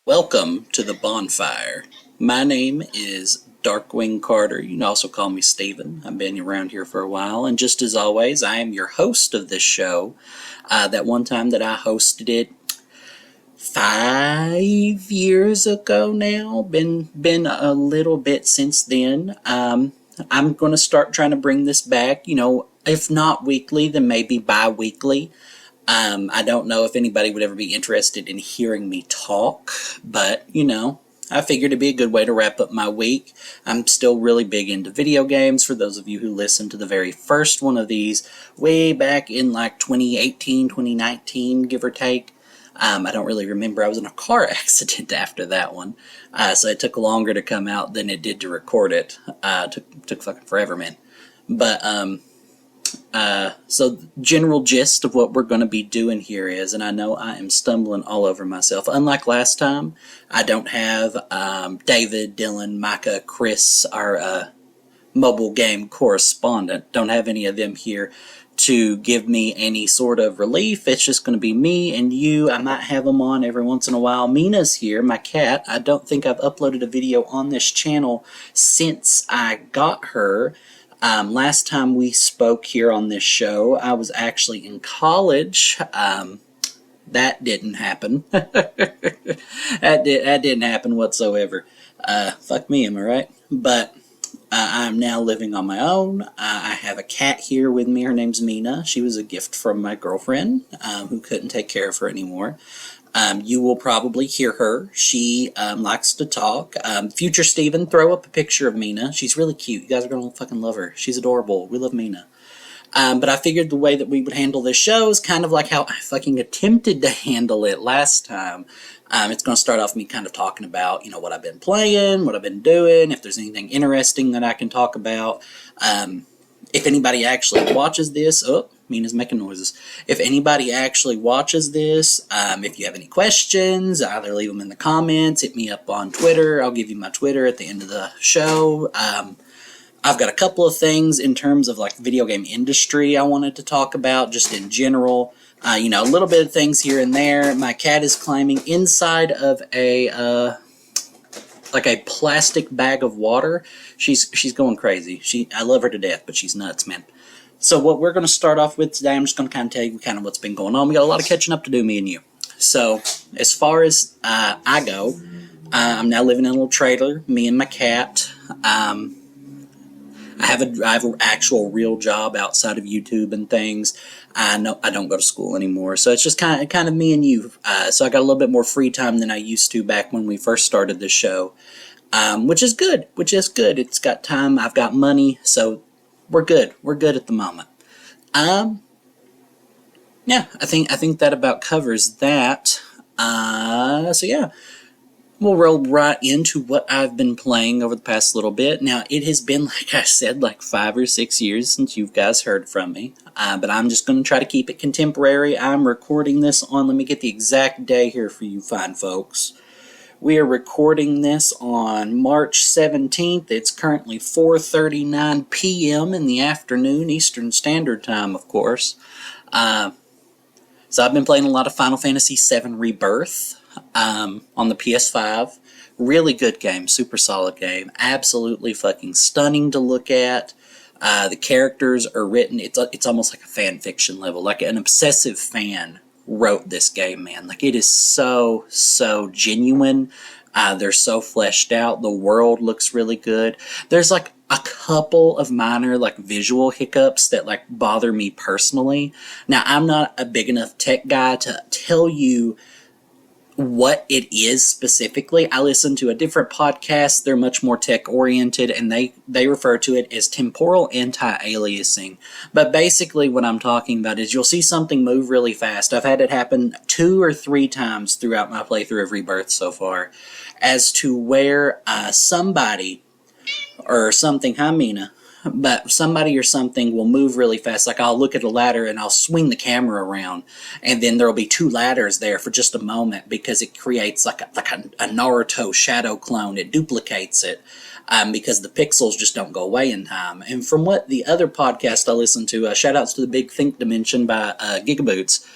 Welcome to the Bonfire. My name is Darkwing Carter. You can also call me Steven. I've been around here for a while, and just as always, I am your host of this show. That one time that I hosted it 5 years ago now. Been a little bit since then. I'm going to start trying to bring this back. If not weekly, then maybe bi-weekly. I don't know if anybody would ever be interested in hearing me talk, but, I figured it'd be a good way to wrap up my week. I'm still really big into video games. For those of you who listened to the very first one of these way back in like 2018, 2019, give or take. I don't really remember. I was in a car accident after that one, so it took longer to come out than it did to record it. Took fucking forever, man. But, so the general gist of what we're going to be doing here is, and I know I am stumbling all over myself. Unlike last time, I don't have David, Dylan, Micah, Chris, our mobile game correspondent. Don't have any of them here to give me any sort of relief. It's just going to be me and you. I might have them on every once in a while. Mina's here, my cat. I don't think I've uploaded a video on this channel since I got her. Last time we spoke here on this show, I was actually in college. That didn't happen. That didn't happen whatsoever. Fuck me, am I right? But I'm now living on my own. I have a cat here with me. Her name's Mina. She was a gift from my girlfriend, who couldn't take care of her anymore. You will probably hear her. She likes to talk. Future Steven, throw up a picture of Mina. She's really cute. You guys are going to fucking love her. She's adorable. We love Mina. But I figured the way that we would handle this show is kind of like how I fucking attempted to handle it last time. It's going to start off me kind of talking about, what I've been playing, what I've been doing, if there's anything interesting that I can talk about. If anybody actually watches this, Mina's making noises. If anybody actually watches this, if you have any questions, either leave them in the comments, hit me up on Twitter. I'll give you my Twitter at the end of the show. I've got a couple of things in terms of like video game industry I wanted to talk about, just in general. A little bit of things here and there. My cat is climbing inside of a plastic bag of water. She's going crazy. I love her to death, but she's nuts, man. So what we're going to start off with today, I'm just going to kind of tell you kind of what's been going on. We got a lot of catching up to do, me and you. So as far as I go, I'm now living in a little trailer, me and my cat. I have an actual real job outside of YouTube and things. I don't go to school anymore, so it's just kind of me and you. So I got a little bit more free time than I used to back when we first started this show, which is good. It's got time. I've got money, so we're good. We're good at the moment. Yeah, I think that about covers that. So yeah. We'll roll right into what I've been playing over the past little bit. Now, it has been, like I said, like 5 or 6 years since you guys heard from me. But I'm just going to try to keep it contemporary. I'm recording this on, let me get the exact day here for you fine folks. We are recording this on March 17th. It's currently 4:39 p.m. in the afternoon, Eastern Standard Time, of course. So I've been playing a lot of Final Fantasy VII Rebirth. On the PS5. Really good game, super solid game, absolutely fucking stunning to look at. The characters are written, it's almost like a fan fiction level, like an obsessive fan wrote this game, man. Like, it is so genuine. They're so fleshed out. The world looks really good. There's like a couple of minor like visual hiccups that like bother me personally. Now, I'm not a big enough tech guy to tell you what it is specifically. I listen to a different podcast. They're much more tech-oriented, and they refer to it as temporal anti-aliasing. But basically what I'm talking about is you'll see something move really fast. I've had it happen 2 or 3 times throughout my playthrough of Rebirth so far, as to where somebody or something, hi Mina, but somebody or something will move really fast. Like, I'll look at a ladder and I'll swing the camera around, and then there'll be 2 ladders there for just a moment because it creates like a Naruto shadow clone. It duplicates it because the pixels just don't go away in time. And from what the other podcast I listen to, shout outs to the Big Think Dimension by Gigaboots,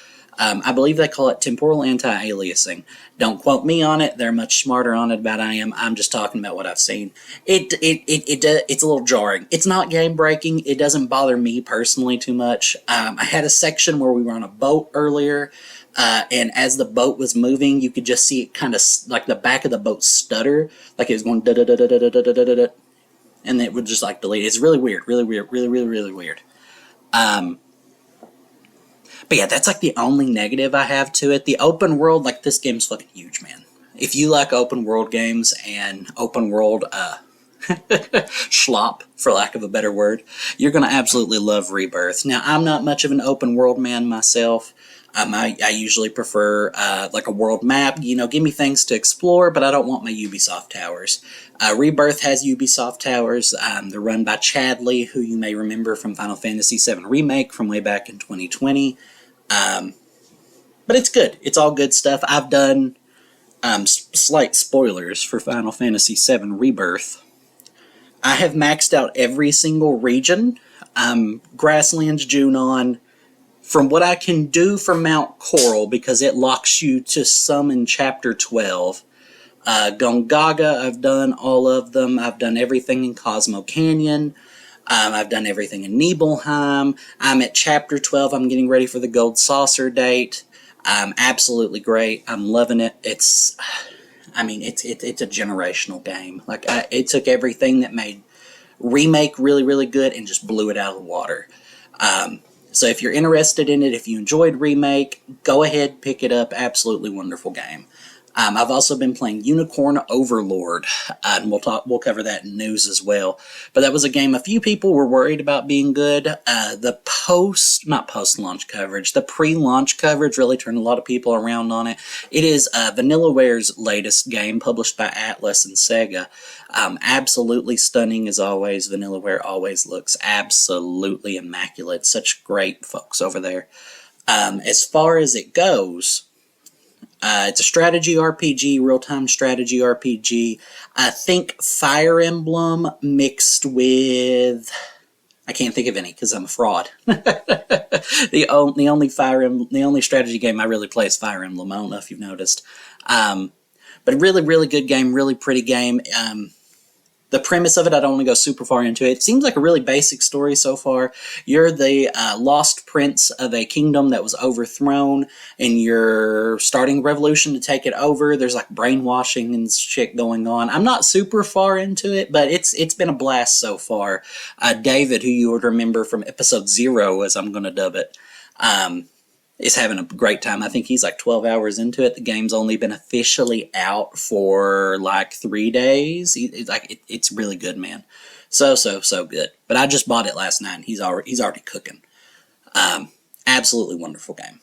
I believe they call it temporal anti-aliasing. Don't quote me on it. They're much smarter on it than I am. I'm just talking about what I've seen. It's a little jarring. It's not game breaking. It doesn't bother me personally too much. I had a section where we were on a boat earlier, and as the boat was moving, you could just see it kind of like the back of the boat stutter, like it was going da da da da da da da da da, and it would just like delete. It's really weird, really weird, really weird. But yeah, that's like the only negative I have to it. The open world, like this game's fucking huge, man. If you like open world games and open world schlop, for lack of a better word, you're going to absolutely love Rebirth. Now, I'm not much of an open world man myself. I usually prefer like a world map. You know, give me things to explore, but I don't want my Ubisoft towers. Rebirth has Ubisoft towers. They're run by Chadley, who you may remember from Final Fantasy VII Remake from way back in 2020. But it's good. It's all good stuff. I've done slight spoilers for Final Fantasy VII Rebirth. I have maxed out every single region. Grasslands, Junon. From what I can do for Mount Coral, because it locks you to some in Chapter 12. Gongaga, I've done all of them. I've done everything in Cosmo Canyon. I've done everything in Nibelheim. I'm at Chapter 12. I'm getting ready for the Gold Saucer date. Absolutely great. I'm loving it. It's a generational game. Like, it took everything that made Remake really good and just blew it out of the water. So if you're interested in it, if you enjoyed Remake, go ahead, pick it up. Absolutely wonderful game. I've also been playing Unicorn Overlord, and we'll cover that in news as well. But that was a game a few people were worried about being good. The pre-launch coverage really turned a lot of people around on it. It is Vanillaware's latest game, published by Atlas and Sega. Absolutely stunning as always. Vanillaware always looks absolutely immaculate. Such great folks over there. As far as it goes, it's a strategy RPG, real-time strategy RPG. I think Fire Emblem mixed with... I can't think of any because I'm a fraud. The only strategy game I really play is Fire Emblem. I don't know if you've noticed. But really good game, really pretty game. The premise of it, I don't want to go super far into it. It seems like a really basic story so far. You're the lost prince of a kingdom that was overthrown, and you're starting a revolution to take it over. There's like brainwashing and shit going on. I'm not super far into it, but it's been a blast so far. David, who you would remember from episode 0, as I'm going to dub it, is having a great time. I think he's like 12 hours into it. The game's only been officially out for like 3 days. It's really good, man. So good. But I just bought it last night. He's already cooking. Absolutely wonderful game.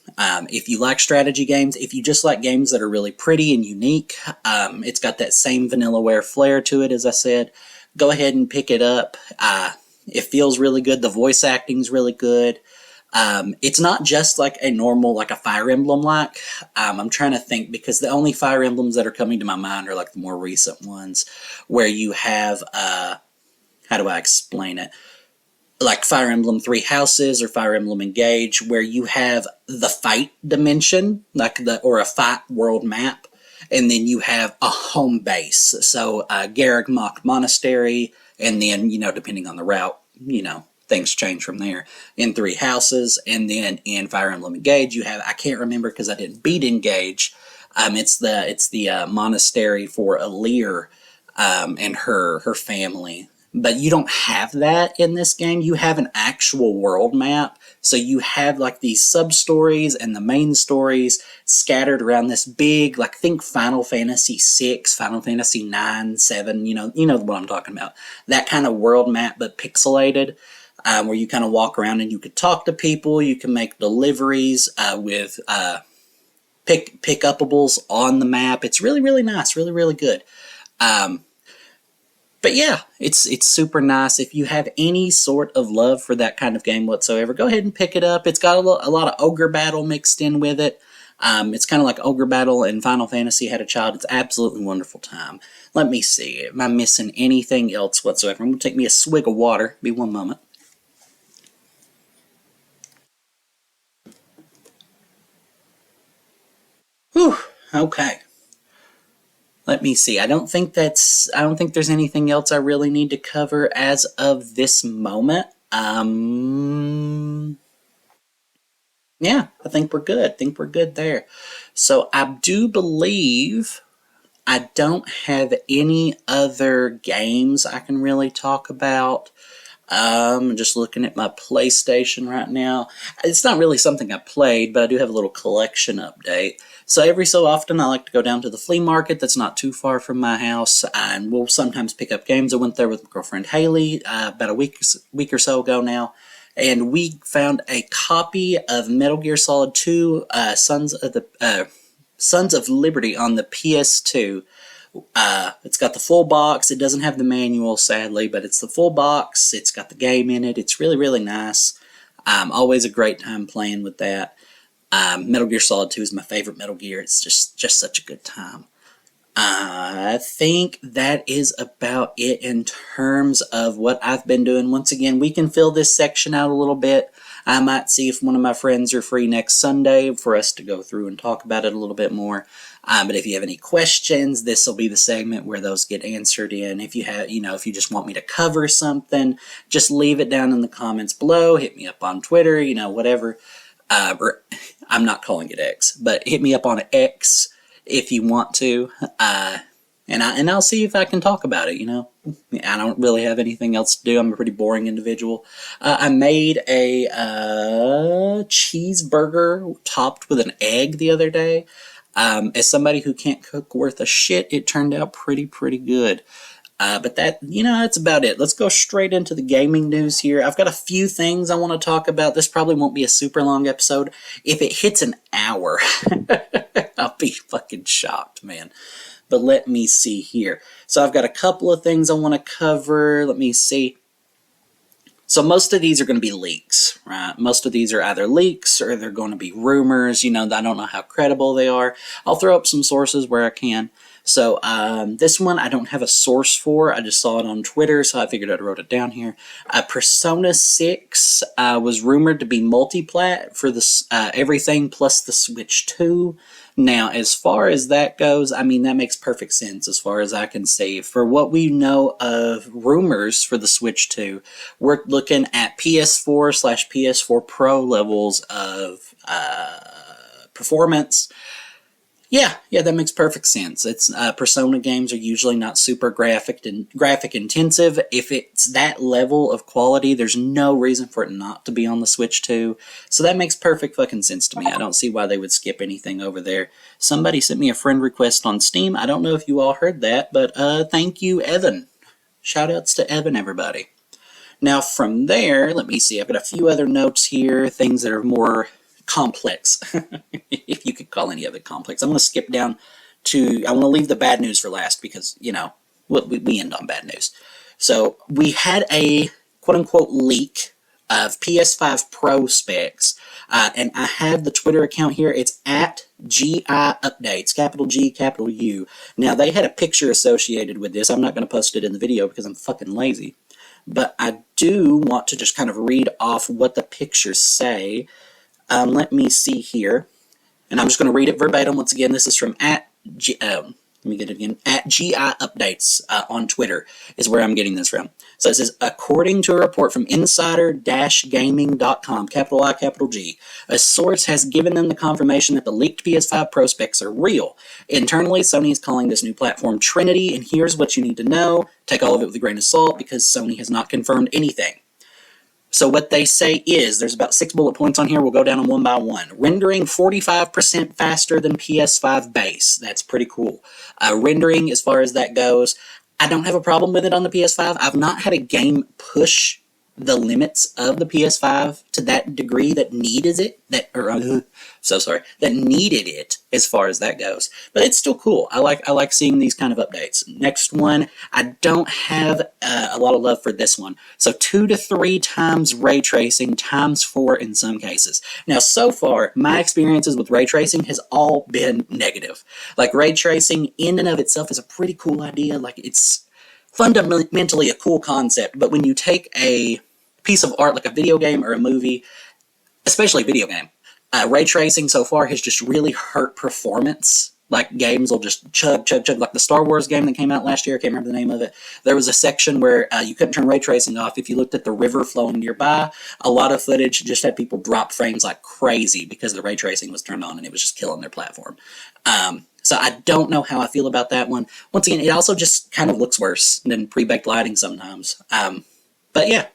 If you like strategy games, if you just like games that are really pretty and unique, it's got that same Vanillaware flair to it, as I said. Go ahead and pick it up. It feels really good. The voice acting's really good. It's not just like a normal, like a Fire Emblem like. I'm trying to think, because the only Fire Emblems that are coming to my mind are like the more recent ones, where you have, how do I explain it? Like Fire Emblem Three Houses or Fire Emblem Engage, where you have the fight dimension, or a fight world map, and then you have a home base. So, Garreg Mach Monastery, and then, depending on the route, things change from there. In Three Houses, and then in Fire Emblem Engage, you have, I can't remember because I didn't beat Engage. It's the monastery for Alir, and her family. But you don't have that in this game. You have an actual world map. So you have like these sub-stories and the main stories scattered around this big, like, think Final Fantasy VI, Final Fantasy IX, 7, you know what I'm talking about. That kind of world map, but pixelated, where you kind of walk around and you could talk to people, you can make deliveries with pick-upables on the map. It's really, really nice, really, really good. But yeah, it's super nice. If you have any sort of love for that kind of game whatsoever, go ahead and pick it up. It's got a lot of Ogre Battle mixed in with it. It's kind of like Ogre Battle and Final Fantasy had a child. It's absolutely wonderful time. Let me see. Am I missing anything else whatsoever? I'm going to take me a swig of water. Be one moment. Okay. Let me see. I don't think there's anything else I really need to cover as of this moment. Yeah, I think we're good. I think we're good there. So I do believe I don't have any other games I can really talk about. I'm just looking at my PlayStation right now. It's not really something I played, but I do have a little collection update. So every so often, I like to go down to the flea market that's not too far from my house, and we'll sometimes pick up games. I went there with my girlfriend Haley about a week or so ago now, and we found a copy of Metal Gear Solid 2: Sons of Liberty on the PS2. It's got the full box. It doesn't have the manual, sadly, but it's the full box. It's got the game in it. It's really, really nice. Always a great time playing with that. Metal Gear Solid 2 is my favorite Metal Gear. It's just such a good time. I think that is about it in terms of what I've been doing. Once again, we can fill this section out a little bit. I might see if one of my friends are free next Sunday for us to go through and talk about it a little bit more. But if you have any questions, this will be the segment where those get answered in. If you have, if you just want me to cover something, just leave it down in the comments below. Hit me up on Twitter, whatever. I'm not calling it X, but hit me up on X if you want to, and I'll see if I can talk about it. I don't really have anything else to do. I'm a pretty boring individual. I made a cheeseburger topped with an egg the other day. As somebody who can't cook worth a shit, it turned out pretty good. But that's about it. Let's go straight into the gaming news here. I've got a few things I want to talk about. This probably won't be a super long episode. If it hits an hour, I'll be fucking shocked, man. But let me see here. So I've got a couple of things I want to cover. Let me see. So most of these are going to be leaks, right? Most of these are either leaks or they're going to be rumors. I don't know how credible they are. I'll throw up some sources where I can. So this one I don't have a source for. I just saw it on Twitter, so I figured I'd wrote it down here. Persona 6 was rumored to be multi-plat for everything plus the Switch 2. Now, as far as that goes, that makes perfect sense as far as I can see. For what we know of rumors for the Switch 2, we're looking at PS4/PS4 Pro levels of performance. Yeah, that makes perfect sense. It's Persona games are usually not super graphic intensive. If it's that level of quality, there's no reason for it not to be on the Switch 2. So that makes perfect fucking sense to me. I don't see why they would skip anything over there. Somebody sent me a friend request on Steam. I don't know if you all heard that, but thank you, Evan. Shoutouts to Evan, everybody. Now from there, let me see. I've got a few other notes here, things that are more complex, if you could call any of it complex. I'm going to skip down I want to leave the bad news for last because, we end on bad news. So we had a quote-unquote leak of PS5 Pro specs, and I have the Twitter account here. It's at GI Updates, capital G, capital U. Now, they had a picture associated with this. I'm not going to post it in the video because I'm fucking lazy. But I do want to just kind of read off what the pictures say. Let me see here. And I'm just going to read it verbatim. Once again, this is from let me get it again. At GI Updates on Twitter is where I'm getting this from. So it says, according to a report from insider-gaming.com, capital I, capital G, a source has given them the confirmation that the leaked PS5 Pro specs are real. Internally, Sony is calling this new platform Trinity, and here's what you need to know. Take all of it with a grain of salt because Sony has not confirmed anything. So what they say is, there's about 6 bullet points on here. We'll go down them one by one. Rendering 45% faster than PS5 base. That's pretty cool. Rendering, as far as that goes, I don't have a problem with it on the PS5. I've not had a game push the limits of the PS5 to that degree that needed it. That needed it as far as that goes. But it's still cool. I like seeing these kind of updates. Next one, I don't have a lot of love for this one. So 2 to 3 times ray tracing, times 4 in some cases. Now, so far, my experiences with ray tracing has all been negative. Like, ray tracing in and of itself is a pretty cool idea. Like, it's fundamentally a cool concept. But when you take a piece of art like a video game or a movie, especially a video game, ray tracing so far has just really hurt performance Like games will just chug, chug, chug. Like the Star Wars game that came out last year, I can't remember the name of it. There was a section where you couldn't turn ray tracing off. If you looked at the river flowing nearby, a lot of footage just had people drop frames like crazy because the ray tracing was turned on and it was just killing their platform. So I don't know how I feel about that one. Once again, it also just kind of looks worse than pre-baked lighting sometimes. But yeah,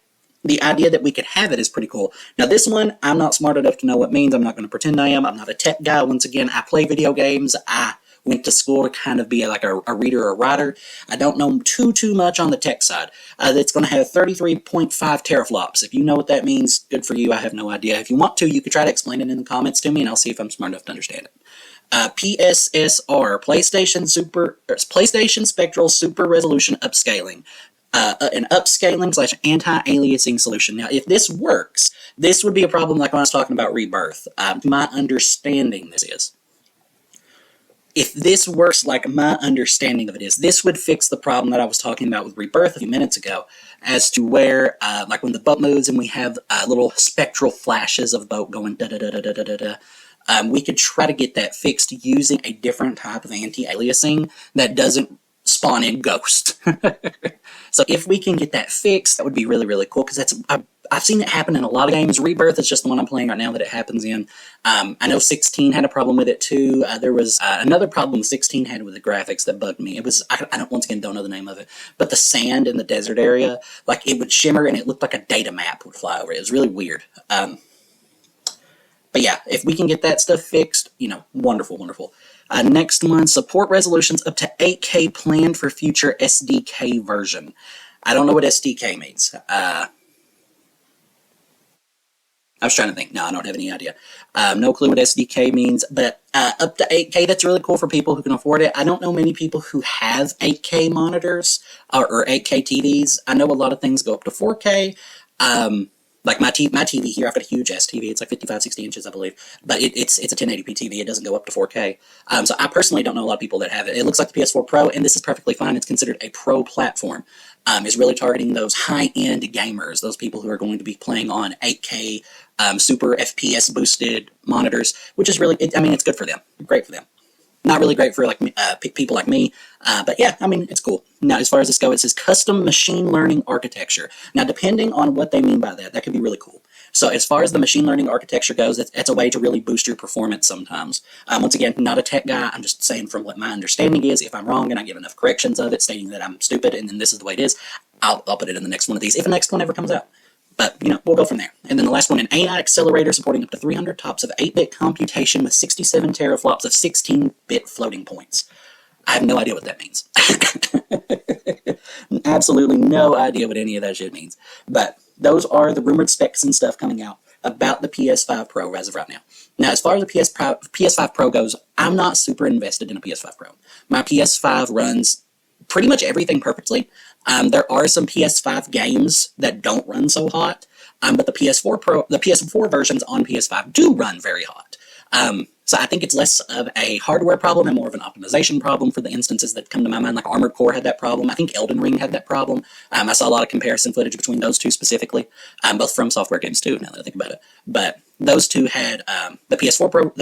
the idea that we could have it is pretty cool. Now this one, I'm not smart enough to know what it means. I'm not going to pretend I am. I'm not a tech guy. Once again, I play video games. I went to school to kind of be like a reader or writer. I don't know too much on the tech side. It's going to have 33.5 teraflops. If you know what that means, good for you. I have no idea. If you want to, you could try to explain it in the comments to me, and I'll see if I'm smart enough to understand it. PSSR, PlayStation Spectral Super Resolution Upscaling. An upscaling / anti-aliasing solution. Now, if this works, this would be a problem like when I was talking about Rebirth. My understanding if this works like my understanding of it is, this would fix the problem that I was talking about with Rebirth a few minutes ago, as to where, like when the boat moves and we have little spectral flashes of the boat going da-da-da-da-da-da-da, we could try to get that fixed using a different type of anti-aliasing that doesn't spawn in Ghost. So if we can get that fixed, that would be really, really cool, because I've seen it happen in a lot of games. Rebirth is just the one I'm playing right now that it happens in. I know 16 had a problem with it too. There was another problem 16 had with the graphics that bugged me. It was, once again, don't know the name of it, but the sand in the desert area, like it would shimmer and it looked like a data map would fly over it. It was really weird. But yeah, if we can get that stuff fixed, wonderful, wonderful. Next one, support resolutions up to 8K planned for future SDK version. I don't know what SDK means. I was trying to think. No, I don't have any idea. No clue what SDK means, but up to 8K, that's really cool for people who can afford it. I don't know many people who have 8K monitors or 8K TVs. I know a lot of things go up to 4K. Like my TV here, I've got a huge ass TV. It's like 55, 60 inches, I believe. But it's a 1080p TV. It doesn't go up to 4K. So I personally don't know a lot of people that have it. It looks like the PS4 Pro, and this is perfectly fine. It's considered a pro platform. It's really targeting those high-end gamers, those people who are going to be playing on 8K super FPS boosted monitors, which is really, it's good for them. Great for them. Not really great for people like me, but yeah, it's cool. Now, as far as this goes, it says custom machine learning architecture. Now, depending on what they mean by that, that could be really cool. So as far as the machine learning architecture goes, it's a way to really boost your performance sometimes. Once again, not a tech guy. I'm just saying from what my understanding is. If I'm wrong and I give enough corrections of it, stating that I'm stupid and then this is the way it is, I'll put it in the next one of these, if the next one ever comes out. But, we'll go from there. And then the last one, an AI accelerator supporting up to 300 TOPS of 8-bit computation with 67 teraflops of 16-bit floating points. I have no idea what that means. Absolutely no idea what any of that shit means. But those are the rumored specs and stuff coming out about the PS5 Pro as of right now. Now, as far as the PS5 Pro goes, I'm not super invested in a PS5 Pro. My PS5 runs pretty much everything perfectly. There are some PS5 games that don't run so hot, but the PS4 versions on PS5 do run very hot. So I think it's less of a hardware problem and more of an optimization problem for the instances that come to my mind. Like Armored Core had that problem. I think Elden Ring had that problem. I saw a lot of comparison footage between those two specifically, both from software games too, now that I think about it. But those two had the PS4 Pro,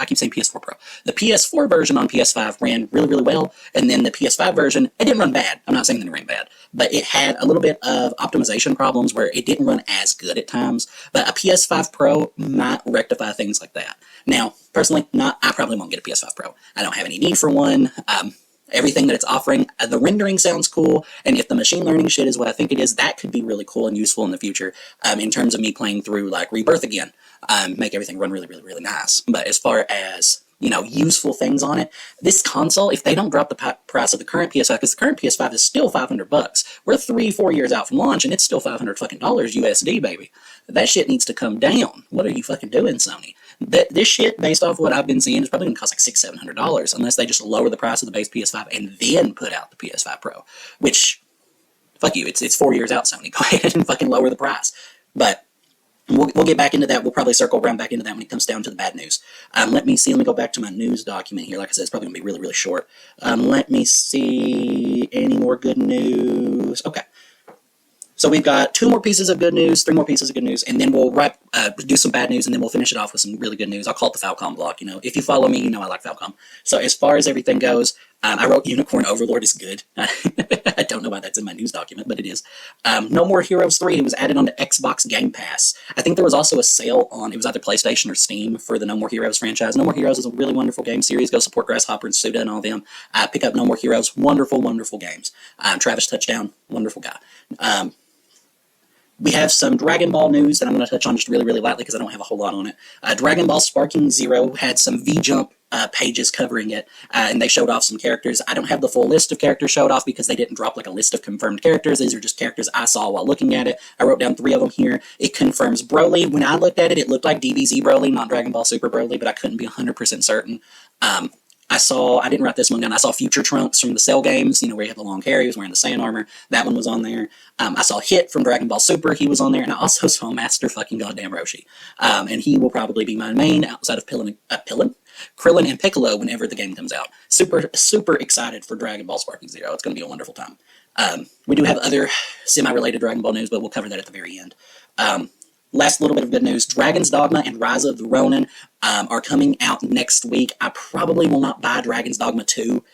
I keep saying PS4 Pro. The PS4 version on PS5 ran really, really well, and then the PS5 version, it didn't run bad. I'm not saying that it ran bad, but it had a little bit of optimization problems where it didn't run as good at times. But a PS5 Pro might rectify things like that. Now, personally, I probably won't get a PS5 Pro. I don't have any need for one. Everything that it's offering, the rendering sounds cool, and if the machine learning shit is what I think it is, that could be really cool and useful in the future in terms of me playing through like Rebirth again, make everything run really, really, really nice. But as far as useful things on it, this console, if they don't drop the price of the current PS5, because the current PS5 is still $500, we're 3-4 years out from launch, and it's still $500 fucking USD, baby. That shit needs to come down. What are you fucking doing, Sony? This shit, based off what I've been seeing, is probably going to cost like $600-700 unless they just lower the price of the base PS5 and then put out the PS5 Pro. Which, fuck you, it's 4 years out, Sony. Go ahead and fucking lower the price. But we'll get back into that. We'll probably circle around back into that when it comes down to the bad news. Let me go back to my news document here. Like I said, it's probably going to be really, really short. Let me see any more good news. Okay. So we've got 2 more pieces of good news, 3 more pieces of good news, and then we'll do some bad news, and then we'll finish it off with some really good news. I'll call it the Falcom block. You know, if you follow me, you know I like Falcom. So as far as everything goes, I wrote Unicorn Overlord is good. I don't know why that's in my news document, but it is. No More Heroes 3 was added onto Xbox Game Pass. I think there was also a sale on, it was either PlayStation or Steam for the No More Heroes franchise. No More Heroes is a really wonderful game series. Go support Grasshopper and Suda and all them. Pick up No More Heroes. Wonderful, wonderful games. Travis Touchdown, wonderful guy. We have some Dragon Ball news that I'm going to touch on just really, really lightly because I don't have a whole lot on it. Dragon Ball Sparking Zero had some V-Jump pages covering it, and they showed off some characters. I don't have the full list of characters showed off because they didn't drop like a list of confirmed characters. These are just characters I saw while looking at it. I wrote down 3 of them here. It confirms Broly. When I looked at it, it looked like DBZ Broly, not Dragon Ball Super Broly, but I couldn't be 100% certain. I didn't write this one down, I saw Future Trunks from the Cell games, you know, where he had the long hair, he was wearing the Saiyan armor, that one was on there. I saw Hit from Dragon Ball Super, he was on there, and I also saw Master fucking goddamn Roshi. And he will probably be my main outside of Krillin and Piccolo whenever the game comes out. Super, super excited for Dragon Ball Sparking Zero. It's going to be a wonderful time. We do have other semi-related Dragon Ball news, but we'll cover that at the very end. Last little bit of good news, Dragon's Dogma and Rise of the Ronin are coming out next week. I probably will not buy Dragon's Dogma 2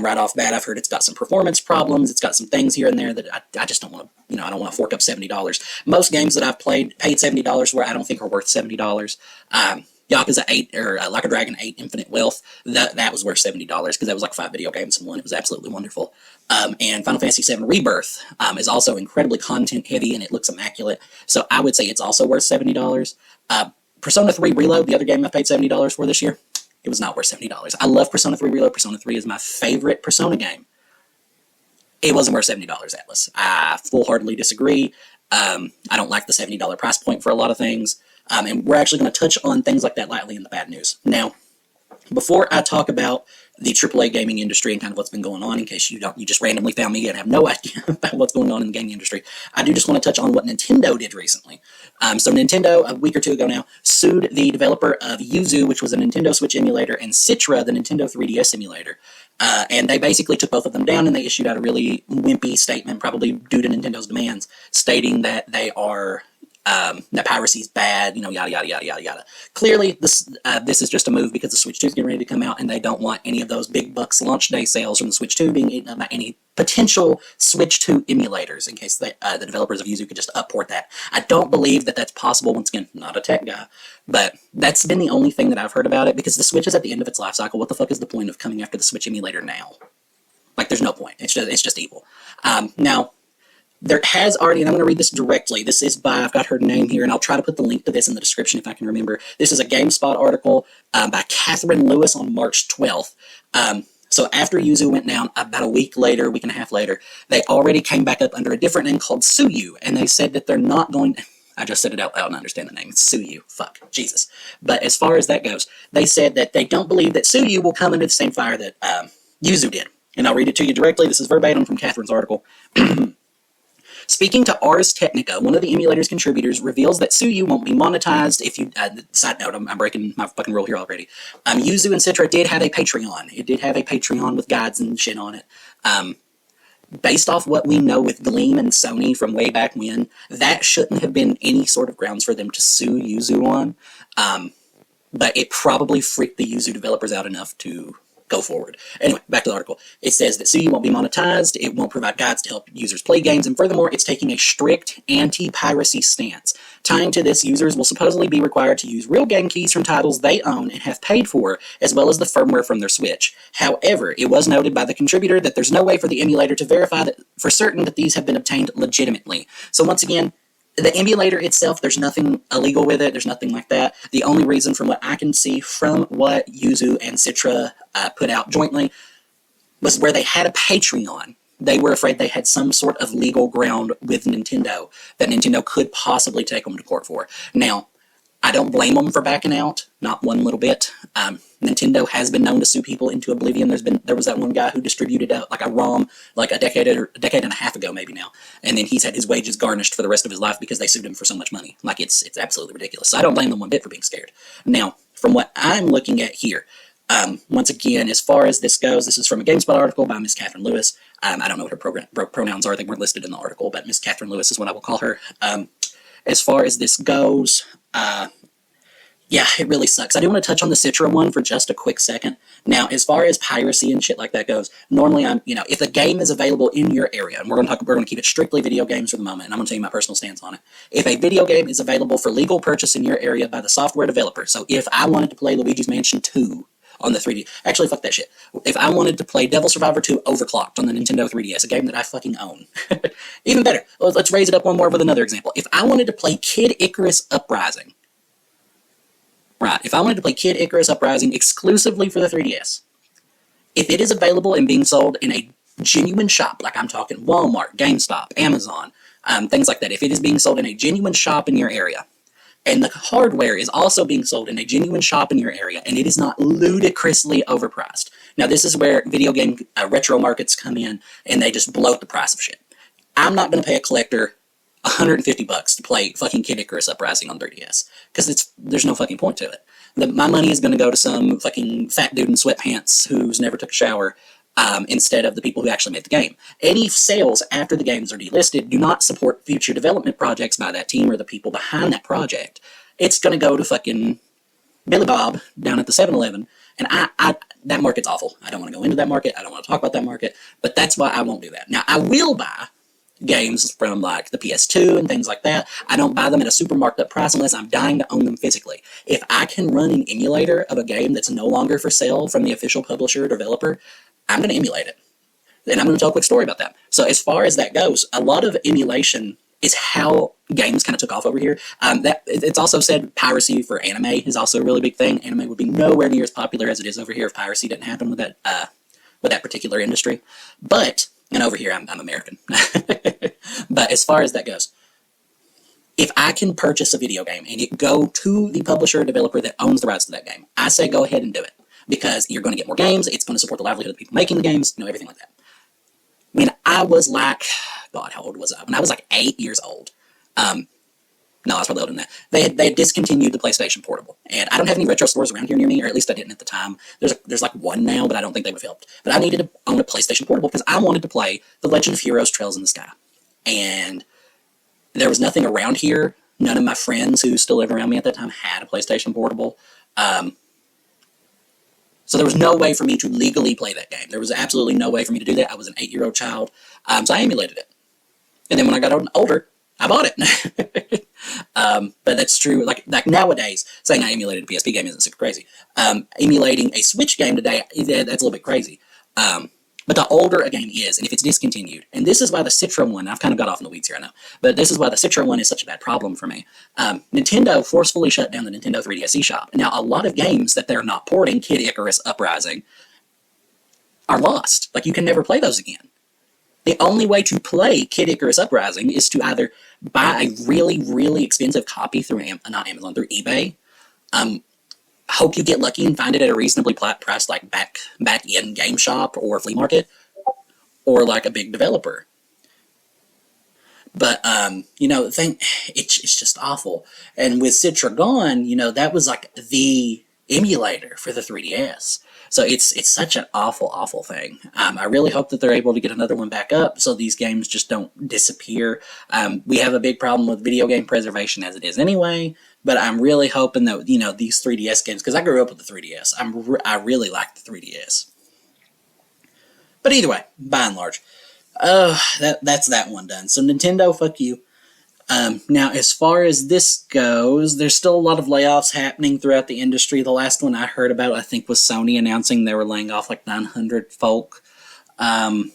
right off bat. I've heard it's got some performance problems. It's got some things here and there that I just don't want to, you know, I don't want to fork up $70. Most games that I've paid $70 for, I don't think are worth $70. Yakuza 8, or Like a Dragon 8 Infinite Wealth, that was worth $70 because that was like 5 video games in one. It was absolutely wonderful. And Final Fantasy VII Rebirth is also incredibly content heavy and it looks immaculate. So I would say it's also worth $70. Persona 3 Reload, the other game I paid $70 for this year, it was not worth $70. I love Persona 3 Reload. Persona 3 is my favorite Persona game. It wasn't worth $70, Atlas. I full-heartedly disagree. I don't like the $70 price point for a lot of things. And we're actually going to touch on things like that lightly in the bad news. Now, before I talk about the AAA gaming industry and kind of what's been going on, in case you just randomly found me and have no idea about what's going on in the gaming industry, I do just want to touch on what Nintendo did recently. So Nintendo, a week or 2 ago now, sued the developer of Yuzu, which was a Nintendo Switch emulator, and Citra, the Nintendo 3DS emulator. And they basically took both of them down, and they issued out a really wimpy statement, probably due to Nintendo's demands, stating that they are... that piracy is bad, you know, yada, yada, yada, yada, yada. Clearly, this is just a move because the Switch 2 is getting ready to come out, and they don't want any of those big bucks launch day sales from the Switch 2 being eaten up by any potential Switch 2 emulators, in case the developers of Yuzu could just upport that. I don't believe that that's possible. Once again, not a tech guy, but that's been the only thing that I've heard about it, because the Switch is at the end of its life cycle. What the fuck is the point of coming after the Switch emulator now? Like, there's no point. It's just evil. Now, there has already, and I'm going to read this directly. This is by, I've got her name here, and I'll try to put the link to this in the description if I can remember. This is a GameSpot article by Catherine Lewis on March 12th. So after Yuzu went down, about a week and a half later, they already came back up under a different name called Suyu, and they said that they're not going to... I just said it out loud and I understand the name. It's Suyu. Fuck. Jesus. But as far as that goes, they said that they don't believe that Suyu will come under the same fire that Yuzu did. And I'll read it to you directly. This is verbatim from Catherine's article. Speaking to Ars Technica, one of the emulator's contributors reveals that Suyu won't be monetized if you... side note, I'm breaking my fucking rule here already. Yuzu and Citra did have a Patreon. It did have a Patreon with guides and shit on it. Based off what we know with Gleam and Sony from way back when, that shouldn't have been any sort of grounds for them to sue Yuzu on. But it probably freaked the Yuzu developers out enough to go forward. Anyway, back to the article. It says that Suyu won't be monetized, it won't provide guides to help users play games, and furthermore, it's taking a strict anti-piracy stance. Tying to this, users will supposedly be required to use real game keys from titles they own and have paid for, as well as the firmware from their Switch. However, it was noted by the contributor that there's no way for the emulator to verify that for certain that these have been obtained legitimately. So once again, the emulator itself, there's nothing illegal with it. There's nothing like that. The only reason, from what I can see from what Yuzu and Citra put out jointly, was where they had a Patreon. They were afraid they had some sort of legal ground with Nintendo that Nintendo could possibly take them to court for. Now, I don't blame them for backing out, not one little bit. Nintendo has been known to sue people into oblivion. There was that one guy who distributed like a ROM like a decade and a half ago maybe now, and then he's had his wages garnished for the rest of his life because they sued him for so much money. Like it's absolutely ridiculous. So I don't blame them one bit for being scared. Now, from what I'm looking at here, once again, as far as this goes, this is from a GameSpot article by Miss Catherine Lewis. I don't know what her pronouns are. They weren't listed in the article, but Miss Catherine Lewis is what I will call her. As far as this goes, yeah, it really sucks. I do want to touch on the Citra one for just a quick second. Now, as far as piracy and shit like that goes, normally if the game is available in your area, and we're going to keep it strictly video games for the moment, and I'm going to tell you my personal stance on it. If a video game is available for legal purchase in your area by the software developer, so if I wanted to play Luigi's Mansion 2 on the 3D, actually, fuck that shit. If I wanted to play Devil Survivor 2 Overclocked on the Nintendo 3DS, a game that I fucking own, even better. Let's raise it up one more with another example. If I wanted to play Kid Icarus Uprising. Right, if I wanted to play Kid Icarus Uprising exclusively for the 3DS, if it is available and being sold in a genuine shop, like I'm talking Walmart, GameStop, Amazon, things like that, if it is being sold in a genuine shop in your area, and the hardware is also being sold in a genuine shop in your area, and it is not ludicrously overpriced. Now, this is where video game retro markets come in, and they just bloat the price of shit. I'm not going to pay a collector $150 to play fucking Kid Icarus Uprising on 3DS, because there's no fucking point to it. My money is going to go to some fucking fat dude in sweatpants who's never took a shower, instead of the people who actually made the game. Any sales after the games are delisted do not support future development projects by that team or the people behind that project. It's going to go to fucking Billy Bob down at the 7-Eleven, and that market's awful. I don't want to go into that market. I don't want to talk about that market, but that's why I won't do that. Now, I will buy games from like the PS2 and things like that. I don't buy them at a super marked up price unless I'm dying to own them physically. If I can run an emulator of a game that's no longer for sale from the official publisher or developer, I'm going to emulate it. And I'm going to tell a quick story about that. So as far as that goes, a lot of emulation is how games kind of took off over here. It's also said piracy for anime is also a really big thing. Anime would be nowhere near as popular as it is over here if piracy didn't happen with that particular industry. And over here, I'm American. But as far as that goes, if I can purchase a video game and it go to the publisher or developer that owns the rights to that game, I say go ahead and do it. Because you're going to get more games, it's going to support the livelihood of the people making the games, everything like that. When I was like, God, how old was I? When I was like 8 years old. No, I was probably older than that. They had discontinued the PlayStation Portable. And I don't have any retro stores around here near me, or at least I didn't at the time. There's like one now, but I don't think they would have helped. But I needed to own a PlayStation Portable because I wanted to play The Legend of Heroes Trails in the Sky. And there was nothing around here. None of my friends who still live around me at that time had a PlayStation Portable. So there was no way for me to legally play that game. There was absolutely no way for me to do that. I was an 8-year-old child. So I emulated it. And then when I got older, I bought it. But that's true. Like nowadays, saying I emulated a PSP game isn't super crazy. Emulating a Switch game today, that's a little bit crazy. But the older a game is, and if it's discontinued, and this is why the Citra one, I've kind of got off in the weeds here, I know, but this is why the Citra one is such a bad problem for me. Nintendo forcefully shut down the Nintendo 3DS eShop. Now, a lot of games that they're not porting, Kid Icarus Uprising, are lost. Like, you can never play those again. The only way to play Kid Icarus Uprising is to either buy a really, really expensive copy through, not Amazon, through eBay. Hope you get lucky and find it at a reasonably priced, like back in game shop or flea market, or like a big developer. But the thing, it's just awful. And with Citra gone, that was like the emulator for the 3DS. So it's such an awful, awful thing. I really hope that they're able to get another one back up so these games just don't disappear. We have a big problem with video game preservation as it is anyway, but I'm really hoping that, these 3DS games, because I grew up with the 3DS. I really like the 3DS. But either way, by and large, that's that one done. So Nintendo, fuck you. Now, as far as this goes, there's still a lot of layoffs happening throughout the industry. The last one I heard about, I think, was Sony announcing they were laying off like 900 folk from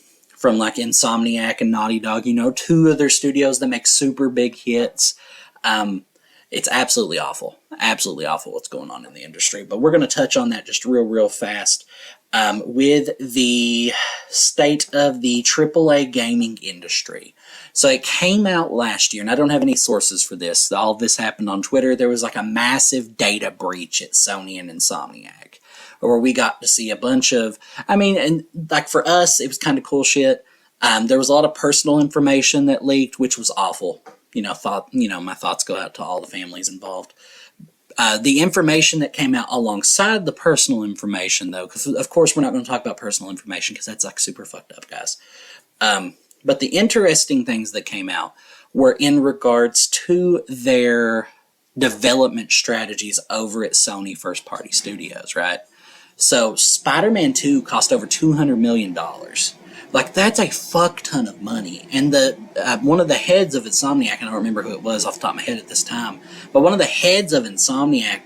like Insomniac and Naughty Dog, two of their studios that make super big hits. It's absolutely awful what's going on in the industry. But we're going to touch on that just real fast with the state of the AAA gaming industry. So it came out last year, and I don't have any sources for this. All this happened on Twitter. There was like a massive data breach at Sony and Insomniac, where we got to see a bunch of, and like for us, it was kind of cool shit. There was a lot of personal information that leaked, which was awful. My thoughts go out to all the families involved. The information that came out alongside the personal information, though, because of course we're not going to talk about personal information because that's like super fucked up, guys. But the interesting things that came out were in regards to their development strategies over at Sony first party studios, right? So Spider-Man 2 cost over $200 million. Like, that's a fuck ton of money. And the one of the heads of Insomniac, I don't remember who it was off the top of my head at this time, but one of the heads of Insomniac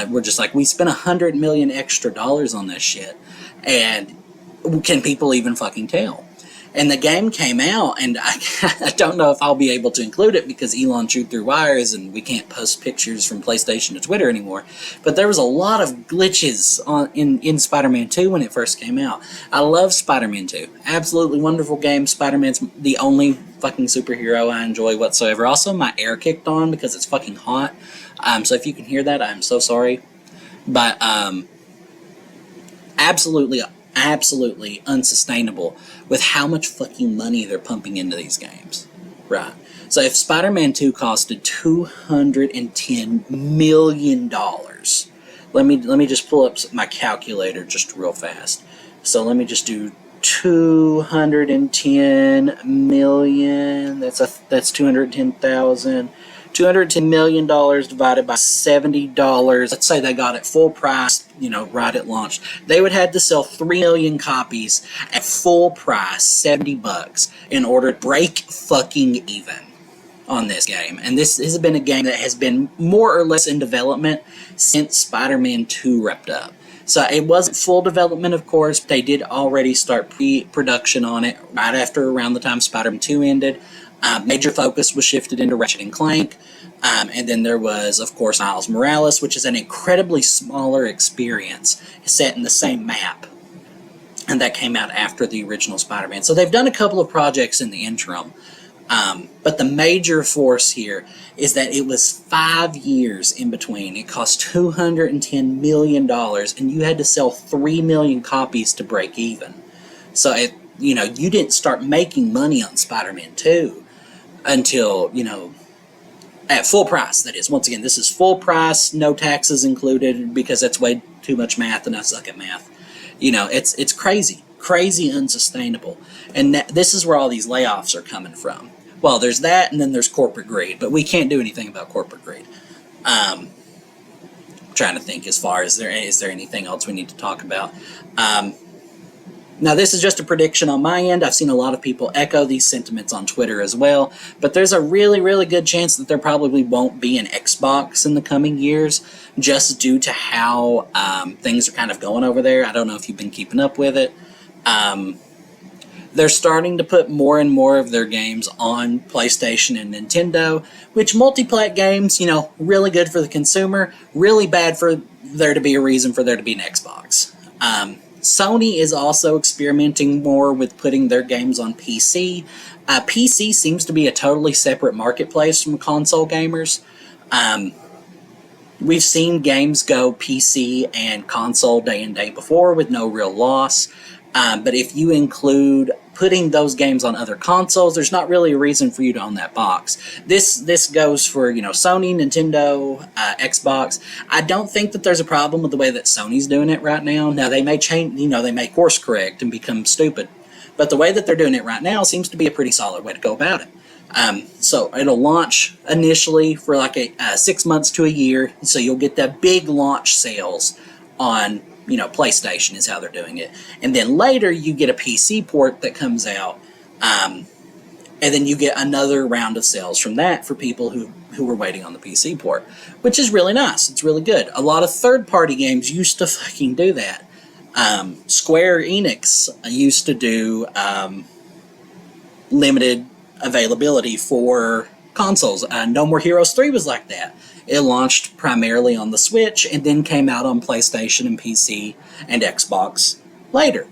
were just like, we spent $100 million extra dollars on this shit, and can people even fucking tell? And the game came out, and I don't know if I'll be able to include it because Elon chewed through wires and we can't post pictures from PlayStation to Twitter anymore. But there was a lot of glitches in Spider-Man 2 when it first came out. I love Spider-Man 2. Absolutely wonderful game. Spider-Man's the only fucking superhero I enjoy whatsoever. Also, my air kicked on because it's fucking hot. So if you can hear that, I'm so sorry. But absolutely unsustainable with how much fucking money they're pumping into these games. Right. So if Spider-Man 2 costed $210 million, let me just pull up my calculator just real fast. So let me just do 210 million, that's 210,000. $210 million divided by $70. Let's say they got it full price, right at launch. They would have to sell 3 million copies at full price, $70, in order to break fucking even on this game. And this has been a game that has been more or less in development since Spider-Man 2 wrapped up. So it wasn't full development, of course. They did already start pre-production on it right after around the time Spider-Man 2 ended. Major focus was shifted into Ratchet and Clank, and then there was, of course, Miles Morales, which is an incredibly smaller experience set in the same map, and that came out after the original Spider-Man. So they've done a couple of projects in the interim, but the major force here is that it was 5 years in between. It cost $210 million, and you had to sell 3 million copies to break even. So you didn't start making money on Spider-Man 2 until, at full price, that is. Once again, this is full price, no taxes included, because that's way too much math, and I suck at math. It's crazy unsustainable. And this is where all these layoffs are coming from. Well, there's that, and then there's corporate greed, but we can't do anything about corporate greed. I'm trying to think as far as is there anything else we need to talk about. Now, this is just a prediction on my end. I've seen a lot of people echo these sentiments on Twitter as well, but there's a really, really good chance that there probably won't be an Xbox in the coming years, just due to how things are kind of going over there. I don't know if you've been keeping up with it. They're starting to put more and more of their games on PlayStation and Nintendo, which multi-plat games, really good for the consumer, really bad for there to be a reason for there to be an Xbox. Sony is also experimenting more with putting their games on PC. PC seems to be a totally separate marketplace from console gamers. We've seen games go PC and console day and day before with no real loss. But if you include putting those games on other consoles, there's not really a reason for you to own that box. This goes for, Sony, Nintendo, Xbox. I don't think that there's a problem with the way that Sony's doing it right now. Now, they may change, they may course correct and become stupid. But the way that they're doing it right now seems to be a pretty solid way to go about it. So it'll launch initially for like 6 months to a year. So you'll get that big launch sales on PlayStation is how they're doing it. And then later you get a PC port that comes out, and then you get another round of sales from that for people who were waiting on the PC port, which is really nice. It's really good. A lot of third-party games used to fucking do that. Square Enix used to do limited availability for consoles. No More Heroes 3 was like that. It launched primarily on the Switch and then came out on PlayStation and PC and Xbox later.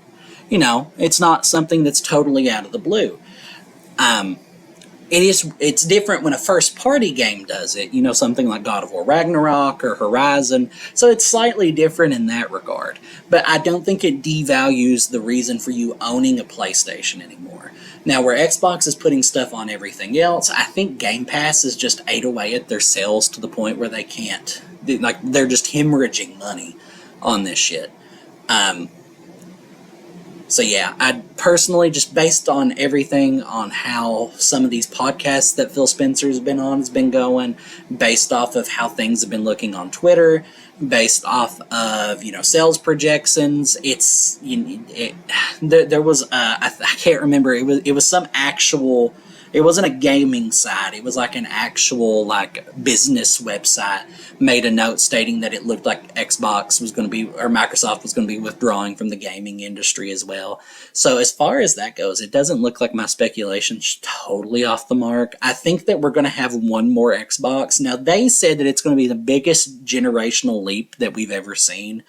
It's not something that's totally out of the blue. It's different when a first-party game does it, something like God of War Ragnarok or Horizon, so it's slightly different in that regard. But I don't think it devalues the reason for you owning a PlayStation anymore. Now, where Xbox is putting stuff on everything else, I think Game Pass is just ate away at their sales to the point where they can't. They're just hemorrhaging money on this shit. So yeah, I personally, just based on everything on how some of these podcasts that Phil Spencer's been on has been going, based off of how things have been looking on Twitter, based off of sales projections, there was I can't remember, it was some actual. It wasn't a gaming site. It was like an actual business website made a note stating that it looked like Xbox was going to be, or Microsoft was going to be withdrawing from the gaming industry as well. So as far as that goes, it doesn't look like my speculation's totally off the mark. I think that we're going to have one more Xbox. Now, they said that it's going to be the biggest generational leap that we've ever seen.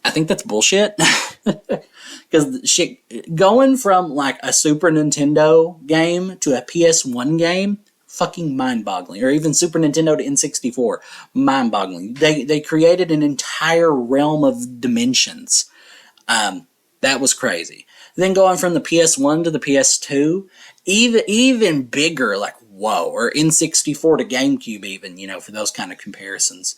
I think that's bullshit. Because going from a Super Nintendo game to a PS1 game, fucking mind-boggling. Or even Super Nintendo to N64, mind-boggling. They created an entire realm of dimensions. That was crazy. Then going from the PS1 to the PS2, even bigger, whoa. Or N64 to GameCube even, for those kind of comparisons.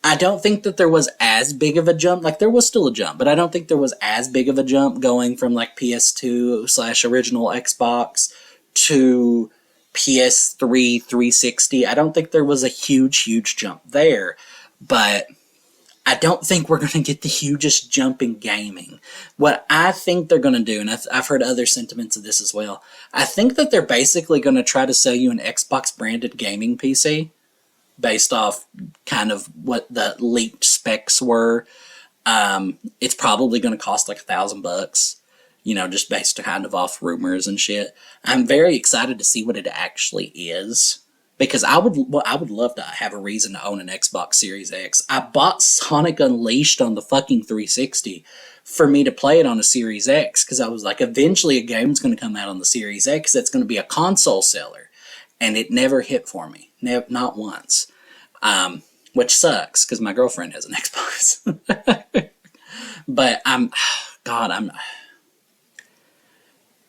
I don't think that there was as big of a jump. There was still a jump, but I don't think there was as big of a jump going from PS2 / original Xbox to PS3 360. I don't think there was a huge jump there, but I don't think we're going to get the hugest jump in gaming. What I think they're going to do, and I've heard other sentiments of this as well, I think that they're basically going to try to sell you an Xbox branded gaming PC. Based off kind of what the leaked specs were. It's probably going to cost $1,000, just based kind of off rumors and shit. I'm very excited to see what it actually is, because I would love to have a reason to own an Xbox Series X. I bought Sonic Unleashed on the fucking 360 for me to play it on a Series X, because I was like, eventually a game's going to come out on the Series X that's going to be a console seller. And it never hit for me. Not once. Which sucks, because my girlfriend has an Xbox. But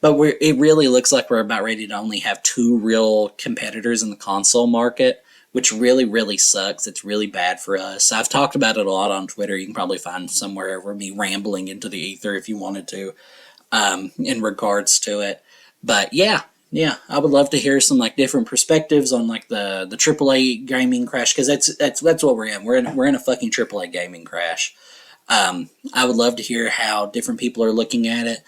it really looks like we're about ready to only have two real competitors in the console market, which really, really sucks. It's really bad for us. I've talked about it a lot on Twitter. You can probably find somewhere over me rambling into the ether if you wanted to, in regards to it. But yeah, I would love to hear some different perspectives on the AAA gaming crash, because that's what we're in. We're in a fucking AAA gaming crash. I would love to hear how different people are looking at it.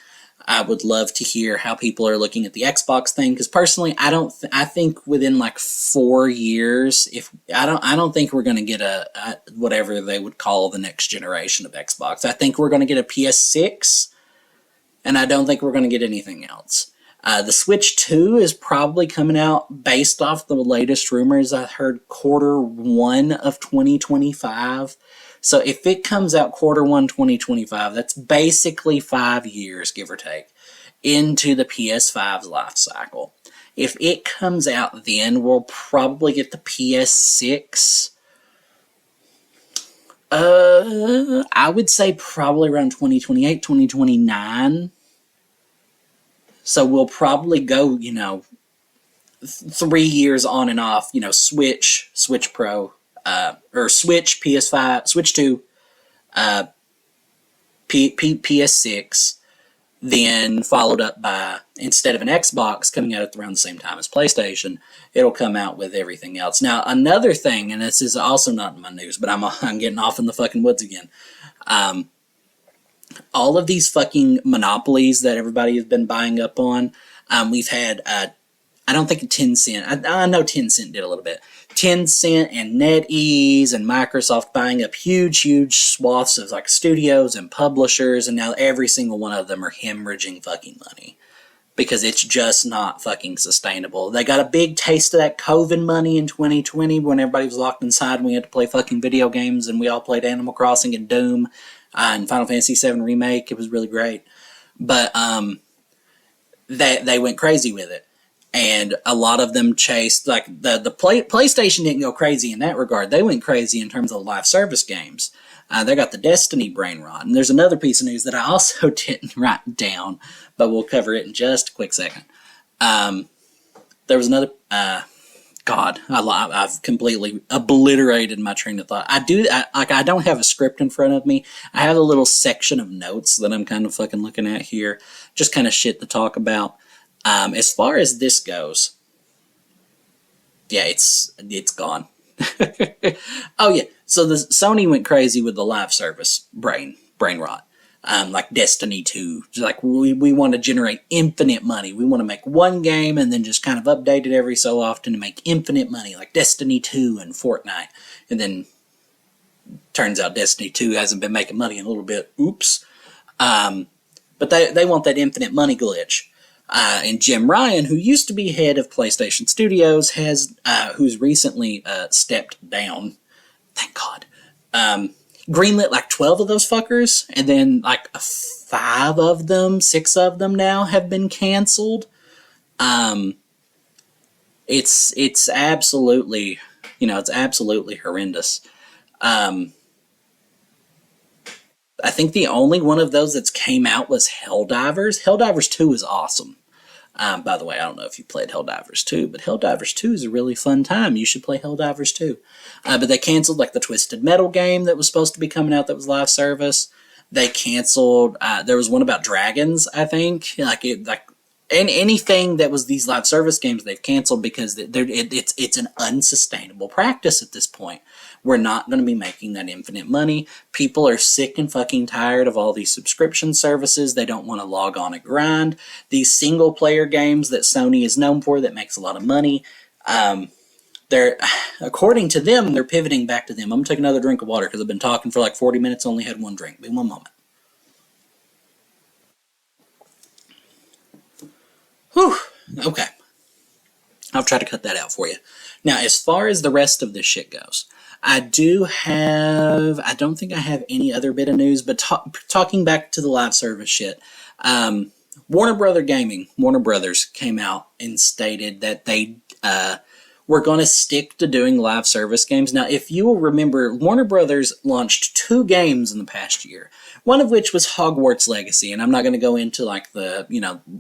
I would love to hear how people are looking at the Xbox thing, because personally, I think within 4 years, I don't think we're going to get a whatever they would call the next generation of Xbox. I think we're going to get a PS6, and I don't think we're going to get anything else. The Switch 2 is probably coming out based off the latest rumors. I heard Q1 of 2025. So if it comes out Q1 2025, that's basically 5 years, give or take, into the PS5's life cycle. If it comes out then, we'll probably get the PS6. I would say probably around 2028, 2029. So we'll probably go, 3 years on and off, Switch Pro, or Switch, PS5, Switch 2, PS6, then followed up by, instead of an Xbox coming out at around the same time as PlayStation, it'll come out with everything else. Now, another thing, and this is also not in my news, but I'm getting off in the fucking woods again. All of these fucking monopolies that everybody has been buying up on, we've had, I don't think Tencent, I know Tencent did a little bit, Tencent and NetEase and Microsoft buying up huge swaths of studios and publishers, and now every single one of them are hemorrhaging fucking money. Because it's just not fucking sustainable. They got a big taste of that COVID money in 2020 when everybody was locked inside and we had to play fucking video games, and we all played Animal Crossing and Doom. And Final Fantasy VII Remake, it was really great. But they went crazy with it. And a lot of them chased, PlayStation didn't go crazy in that regard. They went crazy in terms of live service games. They got the Destiny brain rot. And there's another piece of news that I also didn't write down, but we'll cover it in just a quick second. There was another, God, I've completely obliterated my train of thought. I don't have a script in front of me. I have a little section of notes that I'm kind of fucking looking at here, just kind of shit to talk about. As far as this goes, yeah, it's gone. Oh yeah, so the Sony went crazy with the live service brain rot. Like Destiny 2. Just like we want to generate infinite money. We want to make one game and then just kind of update it every so often to make infinite money, like Destiny 2 and Fortnite. And then turns out Destiny 2 hasn't been making money in a little bit. Oops. But they want that infinite money glitch. And Jim Ryan, who used to be head of PlayStation Studios, who's recently stepped down. Thank God. Greenlit like 12 of those fuckers, and then like 6 of them now have been canceled. It's absolutely, it's absolutely horrendous. I think the only one of those that's came out was Helldivers. Helldivers 2 is awesome. By the way, I don't know if you played Helldivers 2, but Helldivers 2 is a really fun time. You should play Helldivers 2. But they canceled like the Twisted Metal game that was supposed to be coming out that was live service. They canceled. There was one about dragons, I think. And anything that was these live service games, they've canceled because it's an unsustainable practice at this point. We're not going to be making that infinite money. People are sick and fucking tired of all these subscription services. They don't want to log on and grind. These single player games that Sony is known for that makes a lot of money, they're, according to them, they're pivoting back to them. I'm going to take another drink of water because I've been talking for like 40 minutes, only had one drink. Be one moment. Whew. Okay. I'll try to cut that out for you. Now, as far as the rest of this shit goes, I don't think I have any other bit of news, but talking back to the live service shit, Warner Brothers came out and stated that they were going to stick to doing live service games. Now, if you will remember, Warner Brothers launched 2 games in the past year, one of which was Hogwarts Legacy, and I'm not going to go into like the,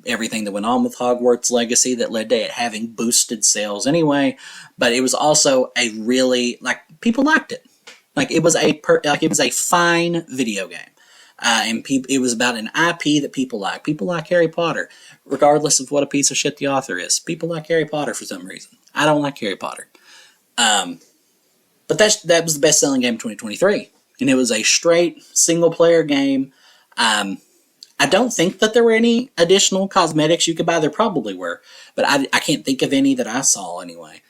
everything that went on with Hogwarts Legacy that led to it having boosted sales anyway, but it was also a really, people liked it. It was a fine video game. And it was about an IP that people like. People like Harry Potter, regardless of what a piece of shit the author is. People like Harry Potter for some reason. I don't like Harry Potter. But that was the best-selling game of 2023. And it was a straight single-player game. I don't think that there were any additional cosmetics you could buy. There probably were. But I can't think of any that I saw anyway.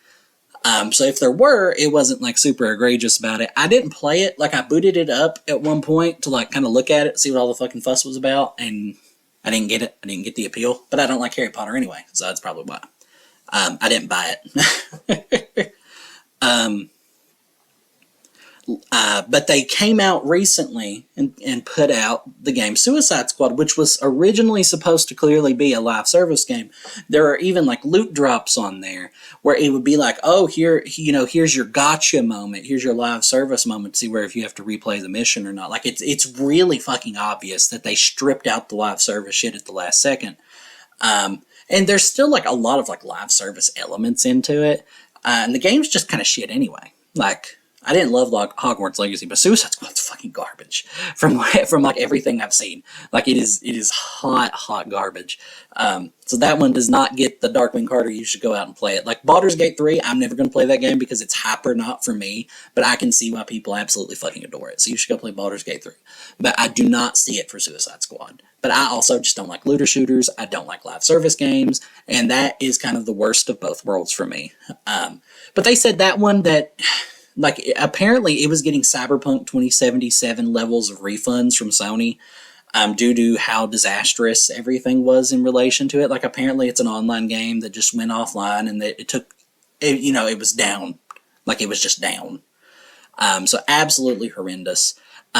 So if there were, it wasn't super egregious about it. I didn't play it. I booted it up at one point to kind of look at it, see what all the fucking fuss was about, and I didn't get it. I didn't get the appeal. But I don't like Harry Potter anyway, so that's probably why. I didn't buy it. But they came out recently and put out the game Suicide Squad, which was originally supposed to clearly be a live service game. There are even loot drops on there where it would be oh, here's your gotcha moment. Here's your live service moment to see where if you have to replay the mission or not. It's really fucking obvious that they stripped out the live service shit at the last second. And there's still a lot of live service elements into it. And the game's just kind of shit anyway. I didn't love Hogwarts Legacy, but Suicide Squad's fucking garbage from everything I've seen. It is hot garbage. So that one does not get the Darkwing Carter. You should go out and play it. Baldur's Gate 3, I'm never going to play that game because it's hyper not for me, but I can see why people absolutely fucking adore it. So you should go play Baldur's Gate 3. But I do not see it for Suicide Squad. But I also just don't like looter shooters. I don't like live service games, and that is kind of the worst of both worlds for me. But they said that one that... apparently it was getting Cyberpunk 2077 levels of refunds from Sony due to how disastrous everything was in relation to it. Apparently it's an online game that just went offline and that it was down. It was just down. So absolutely horrendous.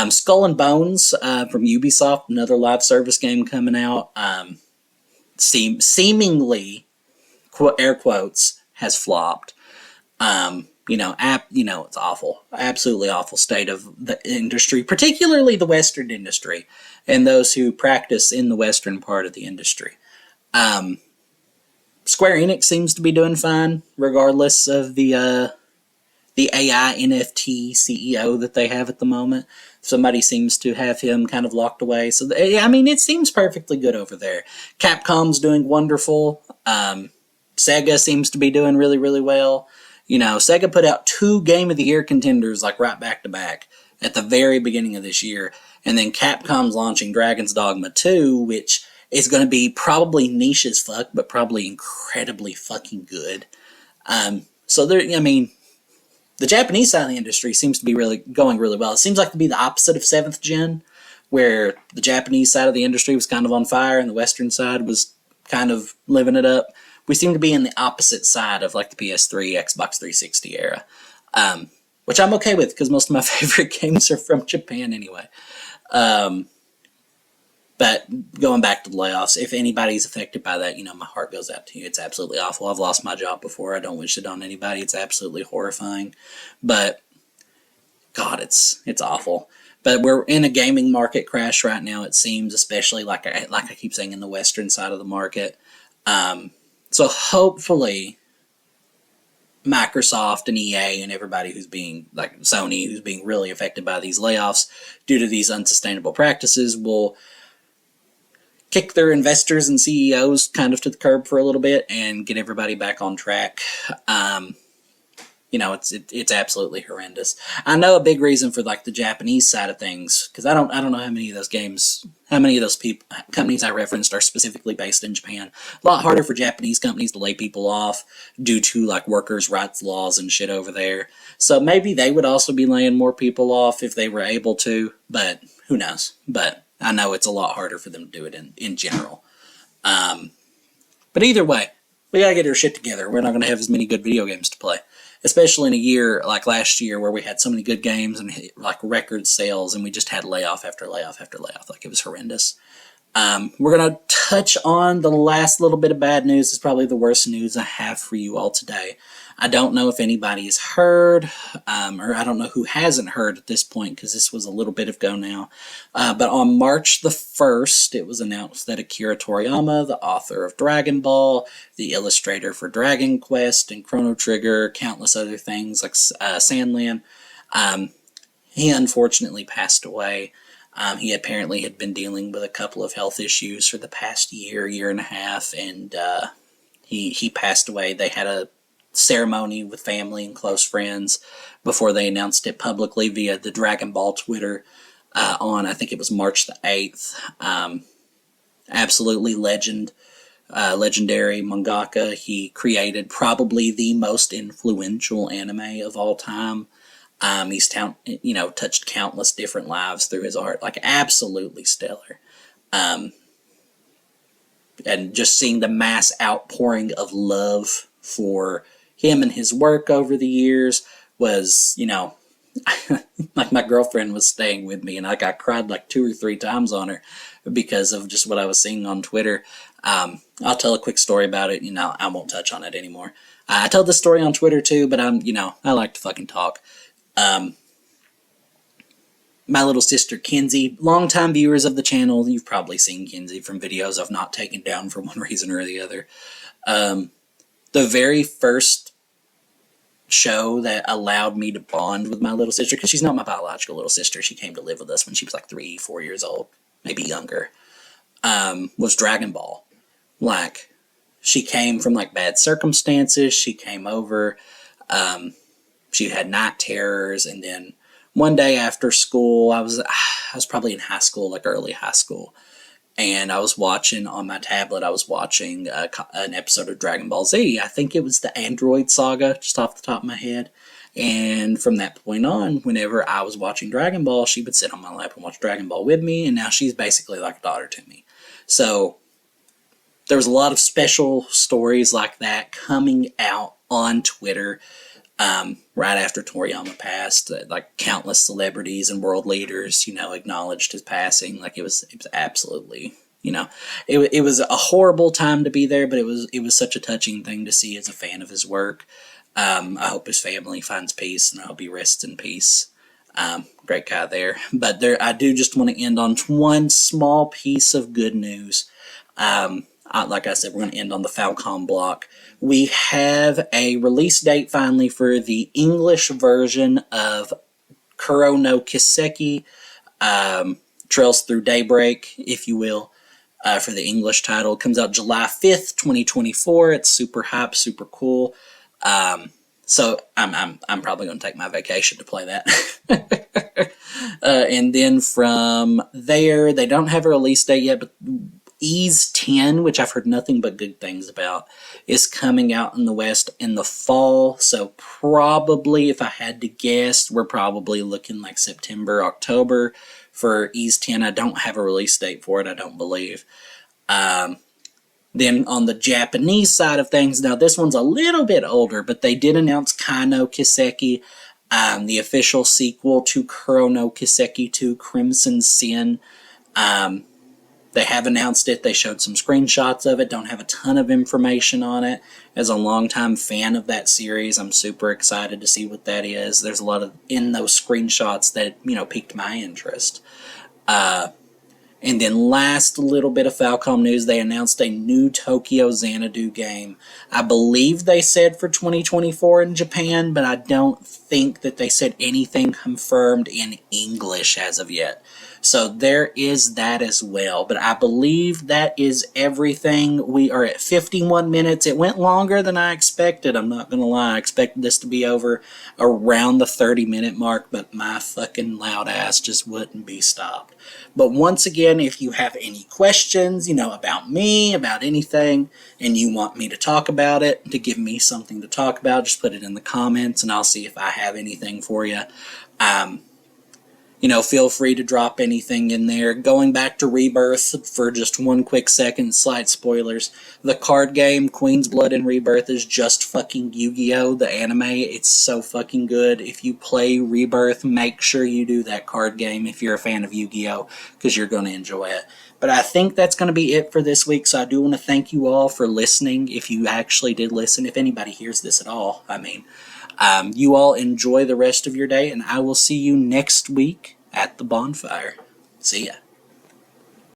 Skull and Bones from Ubisoft, another live service game coming out, seemingly, air quotes, has flopped. It's awful. Absolutely awful state of the industry, particularly the Western industry, and those who practice in the Western part of the industry. Square Enix seems to be doing fine, regardless of the AI NFT CEO that they have at the moment. Somebody seems to have him kind of locked away. So, I mean, it seems perfectly good over there. Capcom's doing wonderful. Sega seems to be doing really, really well. You know, Sega put out 2 Game of the Year contenders, like right back to back, at the very beginning of this year. And then Capcom's launching Dragon's Dogma 2, which is going to be probably niche as fuck, but probably incredibly fucking good. So there, I mean, the Japanese side of the industry seems to be really going really well. It seems like to be the opposite of 7th gen, where the Japanese side of the industry was kind of on fire and the Western side was kind of living it up. We seem to be in the opposite side of like the PS3, Xbox 360 era, which I'm okay with because most of my favorite games are from Japan anyway. But going back to the layoffs, if anybody's affected by that, you know, my heart goes out to you. It's absolutely awful. I've lost my job before. I don't wish it on anybody. It's absolutely horrifying. But, God, it's awful. But we're in a gaming market crash right now, it seems, especially like I keep saying in the Western side of the market. So hopefully Microsoft and EA and everybody who's being, like Sony, who's being really affected by these layoffs due to these unsustainable practices will kick their investors and CEOs kind of to the curb for a little bit and get everybody back on track. You know, it's absolutely horrendous. I know a big reason for like the Japanese side of things, because I don't know how many of those companies I referenced are specifically based in Japan. A lot harder for Japanese companies to lay people off due to like workers' rights laws and shit over there. So maybe they would also be laying more people off if they were able to, but who knows? But I know it's a lot harder for them to do it in general. But either way, we gotta get our shit together. We're not gonna have as many good video games to play, especially in a year like last year where we had so many good games and like record sales, and we just had layoff after layoff after layoff. Like, it was horrendous. We're going to touch on the last little bit of bad news. It's probably the worst news I have for you all today. I don't know if anybody has heard, or I don't know who hasn't heard at this point, because this was a little bit ago now. But on March the 1st, it was announced that Akira Toriyama, the author of Dragon Ball, the illustrator for Dragon Quest and Chrono Trigger, countless other things like Sandland, he unfortunately passed away. He apparently had been dealing with a couple of health issues for the past year and a half, and he passed away. They had a ceremony with family and close friends before they announced it publicly via the Dragon Ball Twitter on, I think it was March the 8th. Absolutely legendary mangaka. He created probably the most influential anime of all time. He's touched countless different lives through his art, like absolutely stellar. And just seeing the mass outpouring of love for him and his work over the years was, like my girlfriend was staying with me, and I cried like 2 or 3 times on her because of just what I was seeing on Twitter. I'll tell a quick story about it. I won't touch on it anymore. I tell this story on Twitter too, but I like to fucking talk. My little sister Kinsey, longtime viewers of the channel, you've probably seen Kinsey from videos I've not taken down for one reason or the other. The very first show that allowed me to bond with my little sister, because she's not my biological little sister, she came to live with us when she was like 3-4 years old, maybe younger, was Dragon Ball. Like, she came from like bad circumstances. She came over, she had night terrors, and then one day after school, I was probably in high school, like early high school, and I was watching on my tablet, an episode of Dragon Ball Z. I think it was the Android Saga, just off the top of my head. And from that point on, whenever I was watching Dragon Ball, she would sit on my lap and watch Dragon Ball with me, and now she's basically like a daughter to me. So there was a lot of special stories like that coming out on Twitter right after Toriyama passed. Like, countless celebrities and world leaders, acknowledged his passing. Like, it was absolutely, it was a horrible time to be there, but it was such a touching thing to see as a fan of his work. I hope his family finds peace, and I hope he rests in peace. Great guy there. But I do just want to end on one small piece of good news. I Like I said, we're going to end on the Falcom block. We have a release date finally for the English version of Kuro no Kiseki, Trails Through Daybreak, if you will, for the English title. It comes out July 5th, 2024. It's super hype, super cool. So I'm probably going to take my vacation to play that. And then from there, they don't have a release date yet, but Ys 10, which I've heard nothing but good things about, is coming out in the West in the fall. So probably, if I had to guess, we're probably looking like September, October for Ys 10. I don't have a release date for it, I don't believe. Then on the Japanese side of things, now this one's a little bit older, but they did announce Kai no Kiseki, the official sequel to Kuro no Kiseki 2 Crimson Sin. They have announced it. They showed some screenshots of it. Don't have a ton of information on it. As a longtime fan of that series, I'm super excited to see what that is. There's a lot of in those screenshots that, piqued my interest. And then last little bit of Falcom news, they announced a new Tokyo Xanadu game. I believe they said for 2024 in Japan, but I don't think that they said anything confirmed in English as of yet. So there is that as well. But I believe that is everything. We are at 51 minutes. It went longer than I expected. I'm not going to lie. I expected this to be over around the 30-minute mark, but my fucking loud ass just wouldn't be stopped. But once again, if you have any questions, about me, about anything, and you want me to talk about it, to give me something to talk about, just put it in the comments and I'll see if I have anything for you. Feel free to drop anything in there. Going back to Rebirth for just one quick second, slight spoilers. The card game, Queen's Blood and Rebirth, is just fucking Yu-Gi-Oh! The anime. It's so fucking good. If you play Rebirth, make sure you do that card game if you're a fan of Yu-Gi-Oh! Because you're going to enjoy it. But I think that's going to be it for this week, so I do want to thank you all for listening, if you actually did listen, if anybody hears this at all, you all enjoy the rest of your day, and I will see you next week at the Bonfire. See ya.